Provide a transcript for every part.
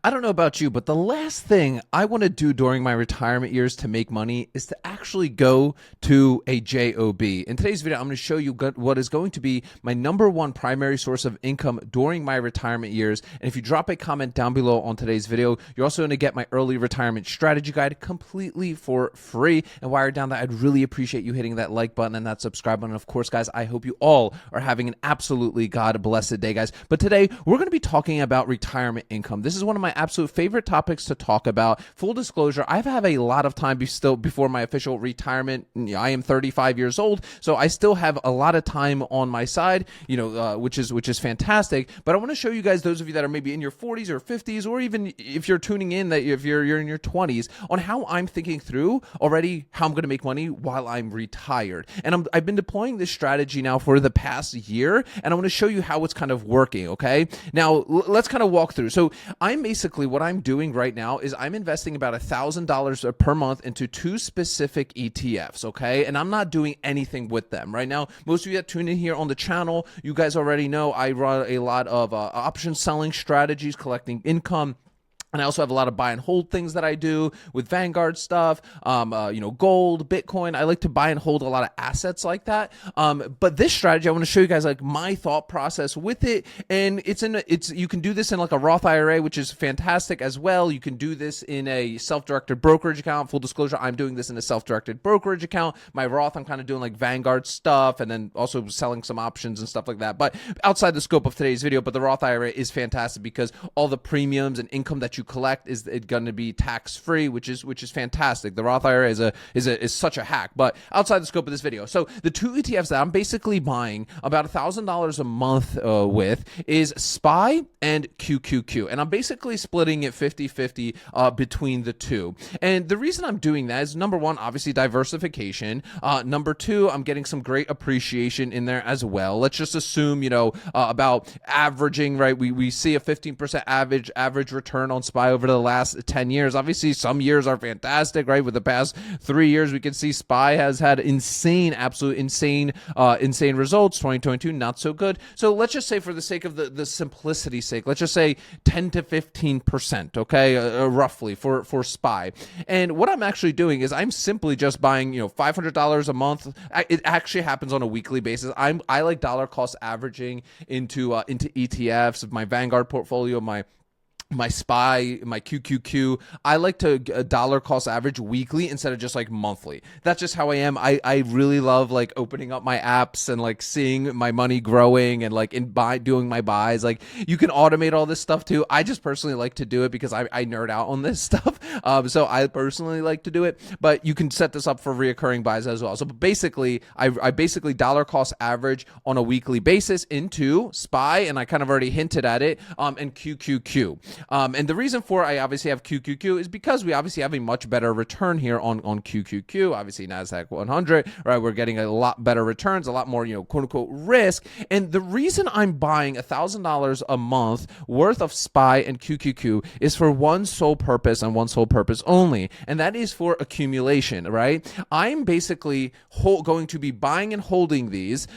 I don't know about you, but the last thing I want to do during my retirement years to make money is to actually go to a job. In today's video, I'm going to show you what is going to be my number one primary source of income during my retirement years. And if you drop a comment down below on today's video, you're also going to get my early retirement strategy guide completely for free. And while you're down there, I'd really appreciate you hitting that like button and that subscribe button. Of course, guys, I hope you all are having an absolutely God blessed day, guys. But today, we're going to be talking about retirement income. This is one of my absolute favorite topics to talk about. Full disclosure, I have a lot of time still before my official retirement. I am 35 years old, so I still have a lot of time on my side, which is fantastic. But I want to show you guys, those of you that are maybe in your 40s or 50s, or even if you're tuning in, that if you're in your 20s, on how I'm thinking through already how I'm going to make money while I'm retired. And I've been deploying this strategy now for the past year, and I want to show you how it's kind of working. Okay, now let's kind of walk through. So what I'm doing right now is I'm investing about $1,000 per month into two specific ETFs, okay? And I'm not doing anything with them right now. Most of you that tune in here on the channel, you guys already know I run a lot of option selling strategies, collecting income. And I also have a lot of buy and hold things that I do with Vanguard stuff, gold, Bitcoin. I like to buy and hold a lot of assets like that. But this strategy, I want to show you guys like my thought process with it. And you can do this in like a Roth IRA, which is fantastic as well. You can do this in a self-directed brokerage account. Full disclosure, I'm doing this in a self-directed brokerage account. My Roth, I'm kind of doing like Vanguard stuff and then also selling some options and stuff like that. But outside the scope of today's video, but the Roth IRA is fantastic because all the premiums and income that you collect is going to be tax free, which is fantastic. The Roth IRA is such a hack, but outside the scope of this video. So the two ETFs that I'm basically buying about $1,000 a month with is SPY and QQQ, and I'm basically splitting it 50-50 between the two. And the reason I'm doing that is, number one, obviously diversification. Number two, I'm getting some great appreciation in there as well. Let's just assume about averaging, right? We see a 15% average return on SPY over the last 10 years. Obviously, some years are fantastic, right? With the past 3 years, we can see SPY has had absolute insane results. 2022, not so good. So let's just say, for the sake of the simplicity's sake, let's just say 10 to 15%, okay, roughly for SPY. And what I'm actually doing is I'm simply just buying, $500 a month. It actually happens on a weekly basis. I like dollar cost averaging into ETFs of my Vanguard portfolio, my SPY, my QQQ. I like to dollar cost average weekly instead of just like monthly. That's just how I am. I really love like opening up my apps and like seeing my money growing and like doing my buys. Like, you can automate all this stuff too. I just personally like to do it because I nerd out on this stuff. So I personally like to do it, but you can set this up for reoccurring buys as well. So basically, I basically dollar cost average on a weekly basis into SPY, and I kind of already hinted at it, and QQQ. And the reason for I obviously have QQQ is because we obviously have a much better return here on QQQ. Obviously, NASDAQ 100, right? We're getting a lot better returns, a lot more, quote unquote, risk. And the reason I'm buying $1,000 a month worth of SPY and QQQ is for one sole purpose and one sole purpose only, and that is for accumulation, right? I'm basically going to be buying and holding these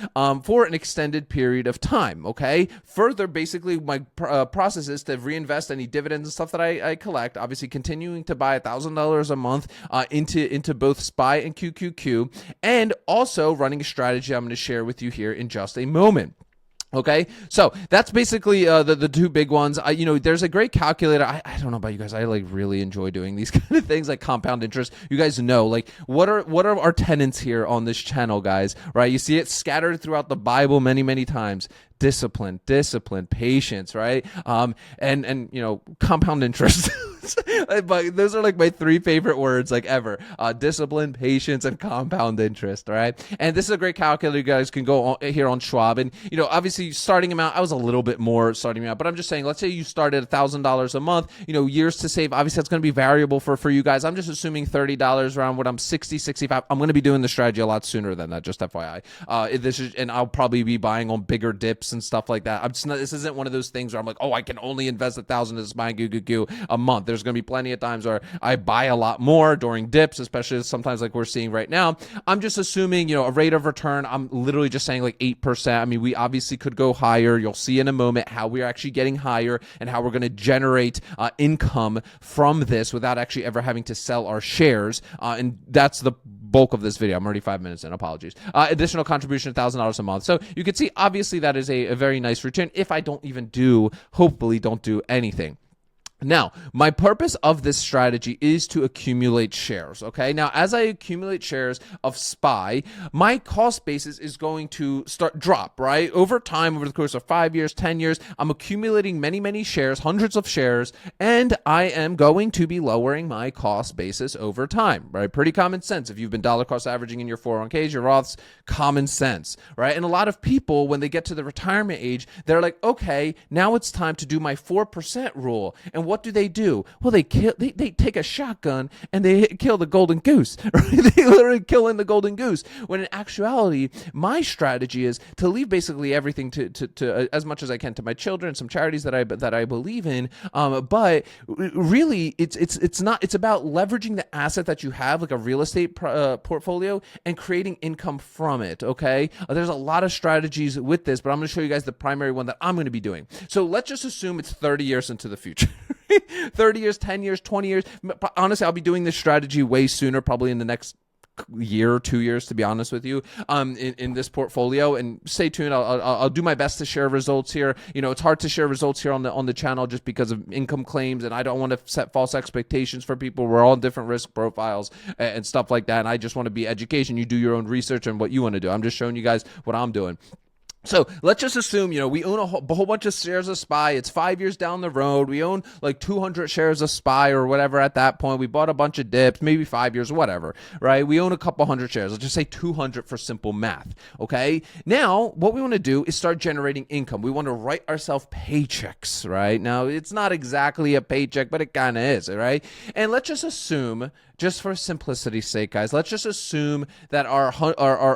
for an extended period of time, okay? Further, basically, my process is to reinvest any dividends and stuff that I collect, obviously continuing to buy $1,000 a month into both SPY and QQQ, and also running a strategy I'm going to share with you here in just a moment. Okay, so that's basically the two big ones. There's a great calculator. I don't know about you guys. I like really enjoy doing these kind of things, like compound interest. You guys know, like, what are our tenets here on this channel, guys? Right? You see it scattered throughout the Bible many times. Discipline, patience, right? And compound interest. But those are like my three favorite words like ever. Discipline, patience, and compound interest, right? And this is a great calculator. You guys can go here on Schwab. And, obviously starting amount, I was a little bit more starting amount, but I'm just saying, let's say you started $1,000 a month, years to save. Obviously that's going to be variable for you guys. I'm just assuming $30 around when I'm 60, 65. I'm going to be doing the strategy a lot sooner than that, just FYI. And I'll probably be buying on bigger dips and stuff like that. This isn't one of those things where I'm like, oh, I can only invest $1,000 in SPY and QQQ a month. there's going to be plenty of times where I buy a lot more during dips, especially sometimes like we're seeing right now. I'm just assuming, a rate of return. I'm literally just saying like 8%. I mean, we obviously could go higher. You'll see in a moment how we're actually getting higher and how we're going to generate income from this without actually ever having to sell our shares. And that's the bulk of this video. I'm already 5 minutes in. Apologies. Additional contribution, $1,000 a month. So you can see, obviously, that is a very nice return if I don't even hopefully don't do anything. Now, my purpose of this strategy is to accumulate shares, okay? Now, as I accumulate shares of SPY, my cost basis is going to drop, right? Over time, over the course of 5 years, 10 years, I'm accumulating many, many shares, hundreds of shares, and I am going to be lowering my cost basis over time, right? Pretty common sense. If you've been dollar cost averaging in your 401ks, your Roths, common sense, right? And a lot of people, when they get to the retirement age, they're like, okay, now it's time to do my 4% rule. And what do? Well, they take a shotgun and they kill the golden goose, right? They literally killing the golden goose. When in actuality, my strategy is to leave basically everything to as much as I can to my children, some charities that I believe in. But really, it's about leveraging the asset that you have, like a real estate portfolio, and creating income from it. Okay, there's a lot of strategies with this, but I'm going to show you guys the primary one that I'm going to be doing. So let's just assume it's 30 years into the future. 30 years, 10 years, 20 years. Honestly, I'll be doing this strategy way sooner, probably in the next year or 2 years, to be honest with you, in this portfolio. And stay tuned. I'll do my best to share results here. It's hard to share results here on the channel just because of income claims, and I don't want to set false expectations for people. We're all different risk profiles and stuff like that. And I just want to be education. You do your own research on what you want to do. I'm just showing you guys what I'm doing. So let's just assume, we own a whole bunch of shares of SPY. It's 5 years down the road. We own like 200 shares of SPY or whatever at that point. We bought a bunch of dips, maybe 5 years, whatever, right? We own a couple hundred shares. Let's just say 200 for simple math, okay? Now, what we want to do is start generating income. We want to write ourselves paychecks, right? Now, it's not exactly a paycheck, but it kind of is, right? And let's just assume, just for simplicity's sake, guys, let's just assume that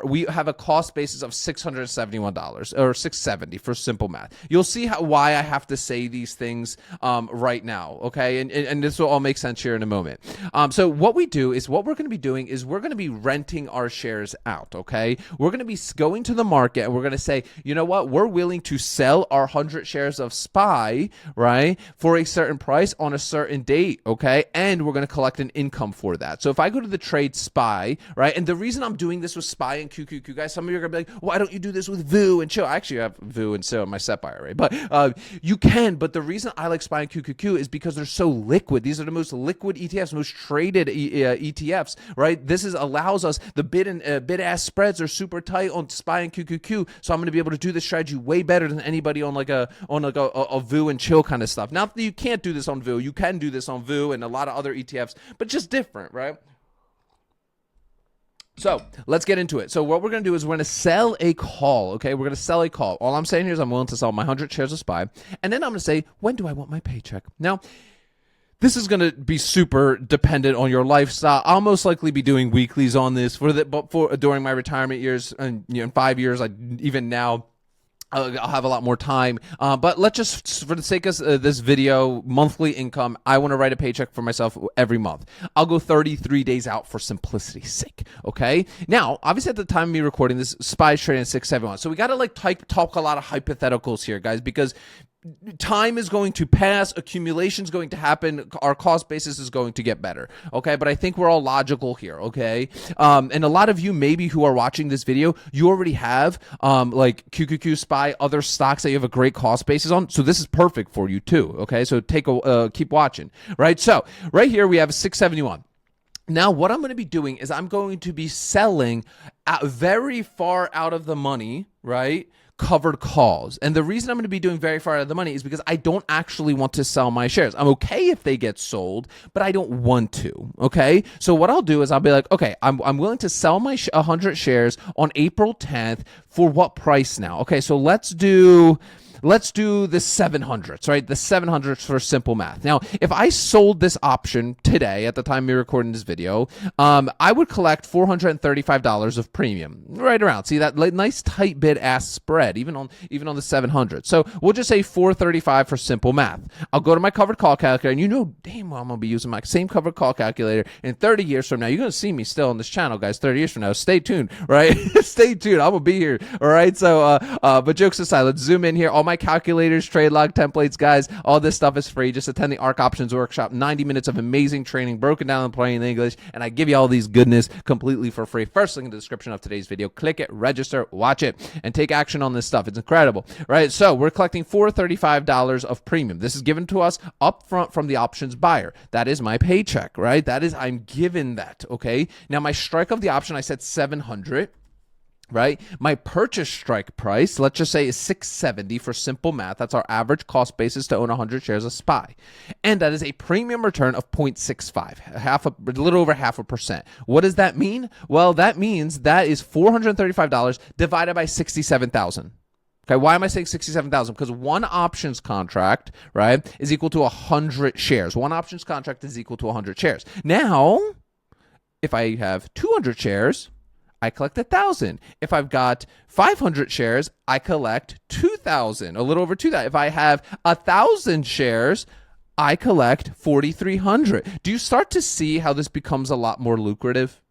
we have a cost basis of $671 or $670 for simple math. You'll see why I have to say these things right now, okay? And this will all make sense here in a moment. So what we're going to be doing is we're going to be renting our shares out, okay? We're going to be going to the market and we're going to say, you know what? We're willing to sell our 100 shares of SPY, right, for a certain price on a certain date, okay? And we're going to collect an income for that. So if I go to the trade SPY, right, and the reason I'm doing this with SPY and QQQ, guys, some of you are going to be like, why don't you do this with VU and Chill? I actually have VU and Chill in my SEP IRA, but you can. But the reason I like SPY and QQQ is because they're so liquid. These are the most liquid ETFs, most traded ETFs, right? This allows us, the bid-ask spreads are super tight on SPY and QQQ, so I'm going to be able to do this strategy way better than anybody on a VU and Chill kind of stuff. Not that you can't do this on VU. You can do this on VU and a lot of other ETFs, but just different, right? So let's get into it. So what we're going to do is we're going to sell a call, okay? We're going to sell a call. All I'm saying here is I'm willing to sell my 100 shares of SPY, and then I'm going to say, when do I want my paycheck? Now, this is going to be super dependent on your lifestyle. I'll most likely be doing weeklies on this during my retirement years, and in 5 years, even now, I'll have a lot more time, but let's just, for the sake of this video, monthly income, I want to write a paycheck for myself every month. I'll go 33 days out for simplicity's sake, okay? Now, obviously at the time of me recording this, SPY is trading at 671, so we got to talk a lot of hypotheticals here, guys, because time is going to pass, accumulation is going to happen, our cost basis is going to get better, okay? But I think we're all logical here, okay? And a lot of you maybe who are watching this video, you already have like QQQ, SPY, other stocks that you have a great cost basis on, so this is perfect for you too, okay? So keep watching, right? So right here we have 671. Now, what I'm going to be doing is I'm going to be selling very far out of the money, right? Covered calls. And the reason I'm going to be doing very far out of the money is because I don't actually want to sell my shares. I'm okay if they get sold, but I don't want to, okay? So what I'll do is I'll be like, okay, I'm willing to sell my 100 shares on April 10th for what price now? Okay, so let's do let's do the 700s, right? The 700s for simple math. Now, if I sold this option today at the time we're recording this video, I would collect $435 of premium, right around. See that nice tight bid-ask spread, even on the 700. So we'll just say 435 for simple math. I'll go to my covered call calculator, and you know damn well I'm going to be using my same covered call calculator in 30 years from now. You're going to see me still on this channel, guys, 30 years from now. Stay tuned, right? Stay tuned. I'm going to be here, all right? So, but jokes aside, let's zoom in here. All my calculators, trade log templates, guys, all this stuff is free. Just attend the Ark Options Workshop. 90 minutes of amazing training, broken down in plain English, and I give you all these goodness completely for free. First link in the description of today's video. Click it, register, watch it, and take action on this stuff. It's incredible, right? So we're collecting $435 of premium. This is given to us up front from the options buyer. That is my paycheck, right? That is, I'm given that, okay? Now, my strike of the option, I said 700. Right? My purchase strike price, let's just say, is $670 for simple math. That's our average cost basis to own 100 shares of SPY. And that is a premium return of 0.65, a little over 0.5%. What does that mean? Well, that means that is $435 divided by 67,000. Okay, why am I saying 67,000? Because one options contract, right, is equal to 100 shares. One options contract is equal to 100 shares. Now, if I have 200 shares, I collect 1,000. If I've got 500 shares, I collect 2,000, a little over 2,000. If I have 1,000 shares, I collect 4,300. Do you start to see how this becomes a lot more lucrative?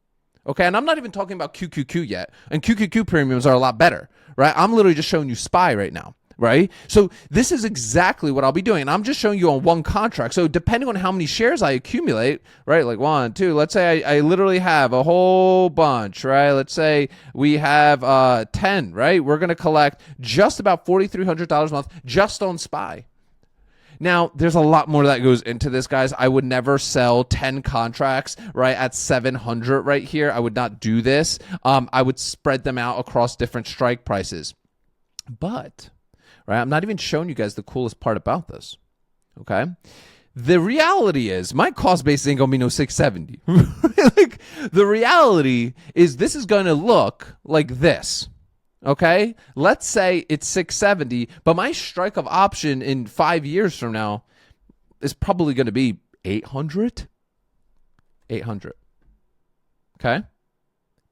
Okay, and I'm not even talking about QQQ yet, and QQQ premiums are a lot better, right? I'm literally just showing you SPY right now. Right? So this is exactly what I'll be doing. And I'm just showing you on one contract. So depending on how many shares I accumulate, right? Like 1, 2, let's say I literally have a whole bunch, right? Let's say we have 10, right? We're going to collect just about $4,300 a month just on SPY. Now, there's a lot more that goes into this, guys. I would never sell 10 contracts, right, at 700 right here. I would not do this. I would spread them out across different strike prices. But right, I'm not even showing you guys the coolest part about this, okay? The reality is my cost base ain't going to be no 670. Like, the reality is this is going to look like this, okay? Let's say it's 670, but my strike of option in 5 years from now is probably going to be 800, okay?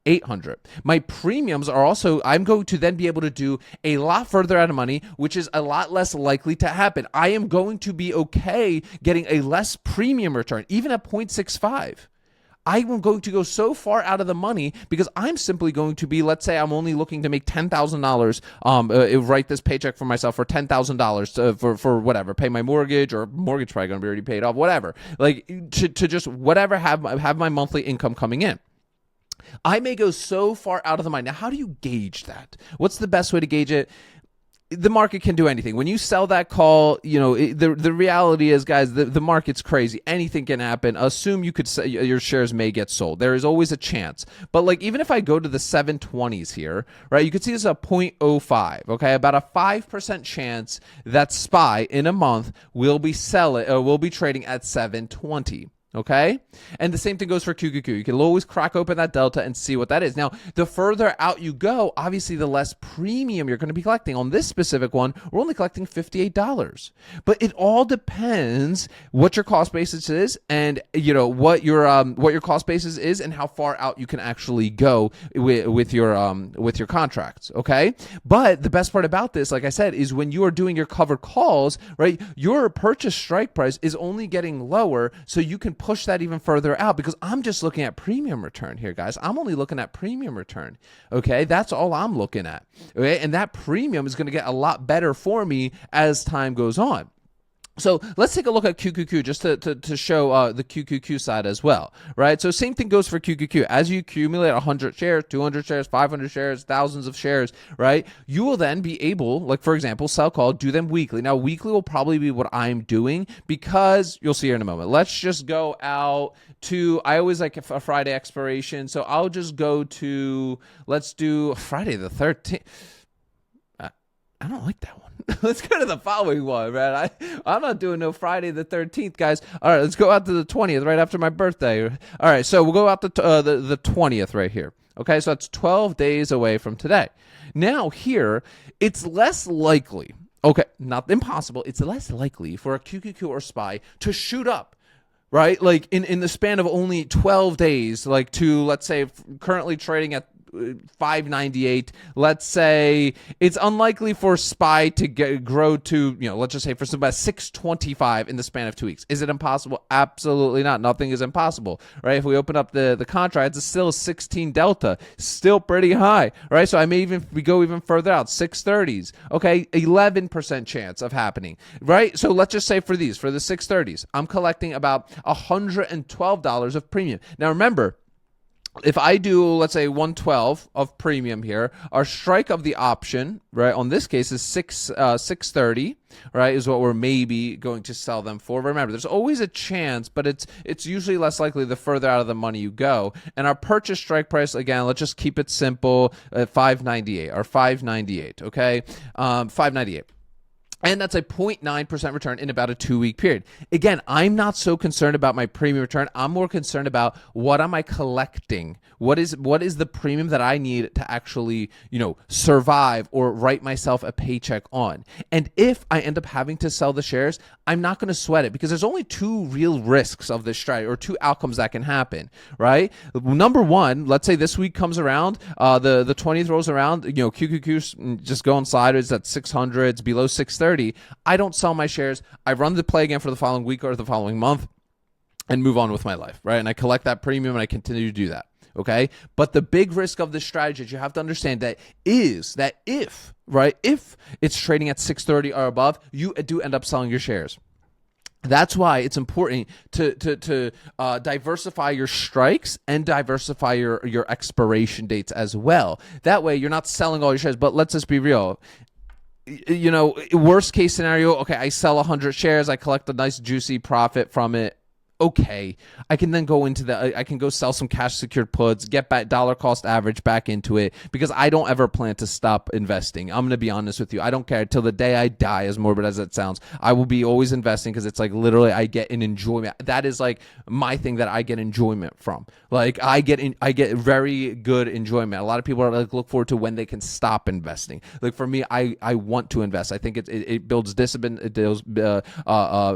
800. My premiums are also, I'm going to then be able to do a lot further out of money, which is a lot less likely to happen. I am going to be okay getting a less premium return, even at 0.65. I am going to go so far out of the money because I'm simply going to be, let's say I'm only looking to make $10,000, write this paycheck for myself for $10,000 for whatever, pay my mortgage, or mortgage probably going to be already paid off, whatever. Like to just whatever, have my monthly income coming in. I may go so far out of the money. Now, how do you gauge that? What's the best way to gauge it? The market can do anything. When you sell that call, you know, the reality is, guys, the market's crazy. Anything can happen. Assume you could say your shares may get sold. There is always a chance. But like, even if I go to the 720s here, right, you can see this is a 0.05, okay? About a 5% chance that SPY in a month will be trading at 720. Okay? And the same thing goes for QQQ. You can always crack open that delta and see what that is. Now, the further out you go, obviously the less premium you're going to be collecting. On this specific one, we're only collecting $58. But it all depends what your cost basis is, and you know what your cost basis is, and how far out you can actually go with your contracts, okay? But the best part about this, like I said, is when you are doing your covered calls, right? Your purchase strike price is only getting lower, so you can push that even further out, because I'm just looking at premium return here, guys. I'm only looking at premium return, okay? That's all I'm looking at, okay? And that premium is going to get a lot better for me as time goes on. So let's take a look at QQQ just to show the QQQ side as well, right? So same thing goes for QQQ. As you accumulate 100 shares, 200 shares, 500 shares, thousands of shares, right? You will then be able, like for example, sell call, do them weekly. Now weekly will probably be what I'm doing, because you'll see here in a moment. Let's just go out to, I always like a Friday expiration. So I'll just go to, let's do Friday the 13th. I don't like that one. Let's go to the following one, man. I'm not doing no Friday the 13th, guys. All right, let's go out to the 20th, right after my birthday. All right, so we'll go out to the 20th right here. Okay, so that's 12 days away from today. Now here, it's less likely, Okay, not impossible. It's less likely for a QQQ or SPY to shoot up, right? Like in the span of only 12 days, like to, let's say, currently trading at 598. Let's say it's unlikely for SPY to grow to, let's just say for about 625 in the span of 2 weeks. Is it impossible? Absolutely not. Nothing is impossible, right? If we open up the contract, it's still 16 delta, still pretty high, right? So we go even further out, 630s. Okay, 11% chance of happening, right? So let's just say for the 630s, I'm collecting about $112 of premium. Now remember, if I do, let's say 112 of premium here, our strike of the option, right, on this case is 630, right, is what we're maybe going to sell them for. Remember, there's always a chance, but it's usually less likely the further out of the money you go. And our purchase strike price, again, let's just keep it simple, 598 or 598, okay, 598. And that's a 0.9% return in about a 2-week period. Again, I'm not so concerned about my premium return. I'm more concerned about what am I collecting? What is the premium that I need to actually, survive or write myself a paycheck on? And if I end up having to sell the shares, I'm not going to sweat it, because there's only two real risks of this strategy, or two outcomes that can happen, right? Number one, let's say this week comes around, the 20th rolls around, QQQ's just going sideways at 600, it's below 630. I don't sell my shares. I run the play again for the following week or the following month and move on with my life, right? And I collect that premium and I continue to do that, okay? But the big risk of this strategy that you have to understand is that if it's trading at 630 or above, you do end up selling your shares. That's why it's important to diversify your strikes and diversify your expiration dates as well. That way you're not selling all your shares. But let's just be real. Worst case scenario, okay, I sell 100 shares, I collect a nice juicy profit from it. Okay, I can then go I can go sell some cash secured puts, get back dollar cost average back into it, because I don't ever plan to stop investing. I'm going to be honest with you. I don't care till the day I die, as morbid as it sounds. I will be always investing, because it's like literally I get an enjoyment. That is like my thing that I get enjoyment from. Like I get very good enjoyment. A lot of people are like look forward to when they can stop investing. Like for me, I want to invest. I think it builds discipline, it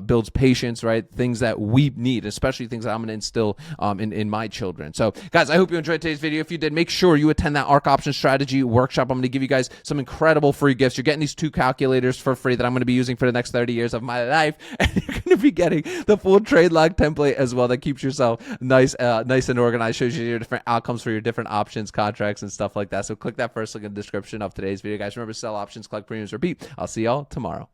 builds patience, right? Things that we need, especially things that I'm going to instill in my children. So guys, I hope you enjoyed today's video. If you did, make sure you attend that Ark Options Strategy workshop. I'm going to give you guys some incredible free gifts. You're getting these 2 calculators for free that I'm going to be using for the next 30 years of my life. And you're going to be getting the full trade log template as well that keeps yourself nice and organized, shows you your different outcomes for your different options, contracts, and stuff like that. So click that first link in the description of today's video. Guys, remember, sell options, collect premiums, repeat. I'll see y'all tomorrow.